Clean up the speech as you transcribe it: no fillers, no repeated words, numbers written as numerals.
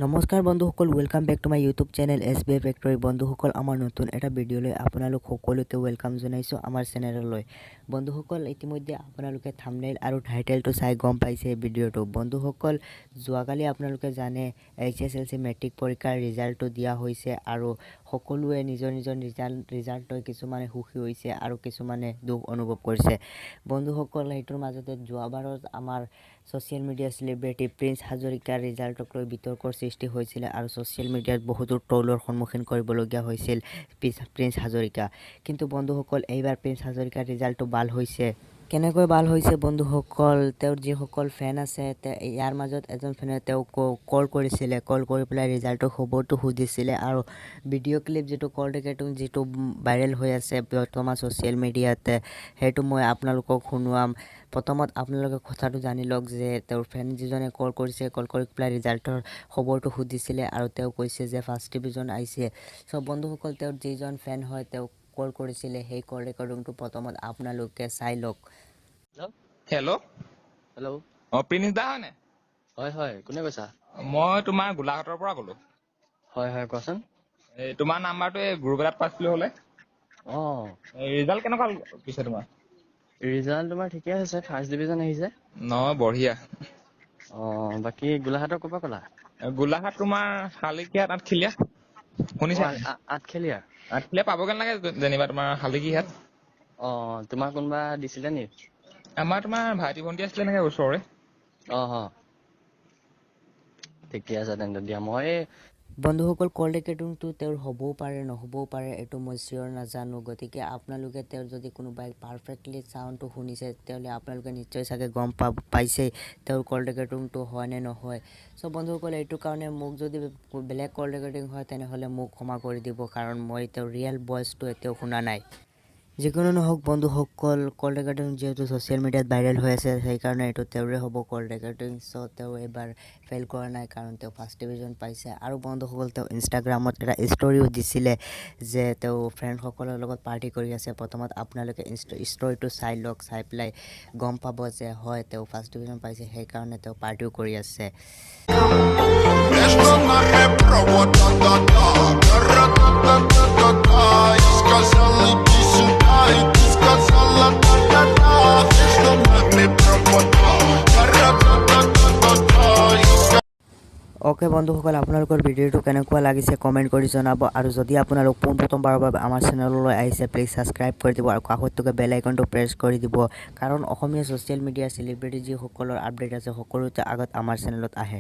নমস্কাৰ বন্ধুসকল welcome back to my YouTube channel S B factory বন্ধুসকল আমাৰ নতুন এটা ভিডিঅ'লৈ আপোনালোক সকলোকে ওয়েলকাম জনাইছো আমাৰ চেনেললৈ বন্ধুসকল ইতিমধ্যে আপোনালোকে থাম্বনেইল আৰু টাইটেলটো চাই গম পাইছে ভিডিঅ'টো বন্ধুসকল যোৱাকালি আপোনালোকে জানে HSLC মেট্ৰিক পৰীক্ষাৰ ৰিজাল্টটো দিয়া হৈছে আৰু সকলোৱে নিজৰ ৰিজাল্টৰ কিছুমানে সুখী হৈছে আৰু কিছুমানে দুখ অনুভৱ কৰিছে বন্ধুসকল এইটোৰ মাজতে যোৱাবাৰত আমাৰ সোশ্যাল মিডিয়া সেলিব্ৰিটি প্ৰিন্স হাজৰিকাৰ ৰিজাল্টক লৈ বিতৰ্কৰ সৃষ্টি হৈছিল আৰু সোশ্যাল মিডিয়াত বহুতো ট্ৰলৰ সন্মুখীন কৰিবলগীয়া হৈছিল প্ৰিন্স হাজৰিকা কিন্তু বন্ধুসকল এইবাৰ প্ৰিন্স হাজৰিকাৰ ৰিজাল্টটো ভাল হৈছে কেনেকৈ ভাল হৈছে বন্ধুসকল তেওঁৰ যিসকল ফেন আছে ইয়াৰ মাজত এজন ফেনে তেওঁ কল কৰিছিল কল কৰি পেলাই ৰিজাল্টৰ খবৰটো সুধিছিল আৰু ভিডিঅ' ক্লিপ যেটো কল ৰেকৰ্ডিং যেটো ভাইৰেল হৈ আছে বৰ্তমান সোশ্যাল মিডিয়াত হেতু মই আপোনালোকক শুনুৱাম প্ৰথমত আপোনালোকে কথাটো জানি লওক যে তেওঁৰ ফেন যিজনে কল কৰিছে কল কৰি পেলাই ৰিজাল্টৰ খবৰটো সুধিছিল আৰু তেওঁ কৈছে যে ফাৰ্ষ্ট ডিভিজন আহিছে সব বন্ধুসকল তেওঁৰ যিজন ফেন হয় তেওঁ কল কৰিছিল সেই কল ৰেকৰ্ডিংটো প্ৰথমত আপোনালোকে চাই লওক হেল্ল' প্ৰিন্স দা হয়নে হয় কোনে কৈছা মই তোমাৰ গোলাঘাটৰ পৰা ক'লো হয় কোৱাচোন এই তোমাৰ নাম্বাৰটো এই গ্ৰুপ এটাত পাইছিলো হলে ৰিজাল্ট কেনেকুৱা পিছে তোমাৰ ৰিজাল্ট তোমাৰ ঠিকে আছে ফাৰ্ষ্ট ডিভিজন আহিছে বঢ়িয়া বাকি গোলাঘাটৰ ক'ৰ পৰা ক'লা গোলাঘাট তোমাৰ শালিকিয়াত আঠখিলীয়া শুনিছা আঠখিলীয়া পাবগে নালাগে যেনিবা তোমাৰ শালিকিয়াত তোমাৰ কোনোবা দিছিলে নি আমাৰ তোমাৰ ভাইটি ভণ্টি আছিলে এনেকে ওচৰৰে ঠিকে আছে তেন্তে দিয়া মই বন্ধুসকল কল ৰেকৰ্ডিংটো তেওঁৰ হ'বও পাৰে নহ'বও পাৰে এইটো মই চিয়ৰ নাজানো গতিকে আপোনালোকে তেওঁৰ যদি কোনোবাই পাৰফেক্টলি সাউণ্ডটো শুনিছে তেতিয়াহ'লে আপোনালোকে নিশ্চয় চাগে গম পাইছে তেওঁৰ কল ৰেকৰ্ডিংটো হয় নে নহয় সো বন্ধুসকল এইটো কাৰণে মোক যদি বেলেগ কল ৰেকৰ্ডিং হয় তেনেহ'লে মোক ক্ষমা কৰি দিব কাৰণ মই তেওঁৰ ৰিয়েল ভইচটো এতিয়াও শুনা নাই যিকোনো নহওক বন্ধুসকল কল ৰেকৰ্ডিং যেহেতু সোশ্যাল মিডিয়াত ভাইৰেল হৈ আছে সেইকাৰণে এইটো তেওঁৰে হ'ব কল ৰেকৰ্ডিং চ' তেওঁ এবাৰ ফেইল কৰা নাই কাৰণ তেওঁ ফাৰ্ষ্ট ডিভিজন পাইছে আৰু বন্ধুসকল তেওঁ ইনষ্টাগ্ৰামত এটা ষ্টৰিও দিছিলে যে তেওঁ ফ্ৰেণ্ডসকলৰ লগত পাৰ্টি কৰি আছে প্ৰথমত আপোনালোকে ষ্টৰিটো চাই লওক চাই পেলাই গম পাব যে হয় তেওঁ ফাৰ্ষ্ট ডিভিজন পাইছে সেইকাৰণে তেওঁ পাৰ্টিও কৰি আছে ওকে বন্ধুসকল আপোনালোকৰ ভিডিঅ'টো কেনেকুৱা লাগিছে কমেণ্ট কৰি জনাব আৰু যদি আপোনালোক পোনপ্ৰথমবাৰৰ বাবে আমাৰ চেনেললৈ আহিছে প্লিজ ছাবস্ক্ৰাইব কৰি দিব আৰু কাষত থকা বেল আইকনটো প্ৰেছ কৰি দিব কাৰণ অসমীয়া ছ'চিয়েল মিডিয়া চেলিব্ৰিটি যিসকলৰ আপডেট আছে সকলোতে আগত আমাৰ চেনেলত আহে